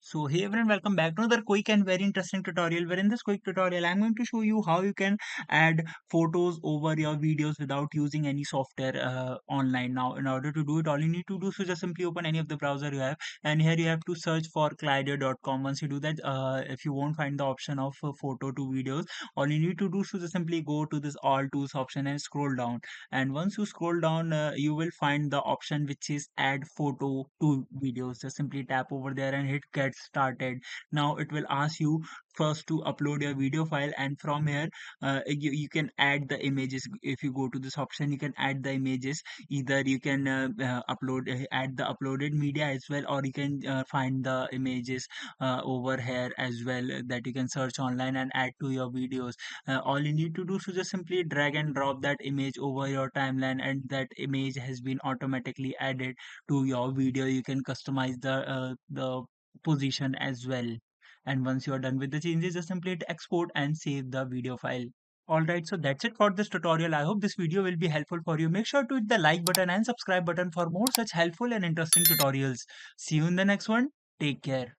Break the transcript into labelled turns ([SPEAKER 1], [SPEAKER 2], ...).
[SPEAKER 1] So hey everyone, welcome back to another quick and very interesting tutorial. Where in this quick tutorial, I'm going to show you how you can add photos over your videos without using any software online. Now, in order to do it, all you need to do is just simply open any of the browser you have, and here you have to search for Collider.com. Once you do that, if you won't find the option of photo to videos, all you need to do is just simply go to this All Tools option and scroll down. And once you scroll down, you will find the option which is Add Photo to Videos. Just simply tap over there and hit Get Started. Now it will ask you first to upload your video file, and from here you can add the images. If you go to this option, you can add the images. Either you can add the uploaded media as well, or you can find the images over here as well, that you can search online and add to your videos. All you need to do is to just simply drag and drop that image over your timeline, and that image has been automatically added to your video. You can customize the position as well. And once you are done with the changes, just simply hit export and save the video file. Alright, so that's it for this tutorial. I hope this video will be helpful for you. Make sure to hit the like button and subscribe button for more such helpful and interesting tutorials. See you in the next one. Take care.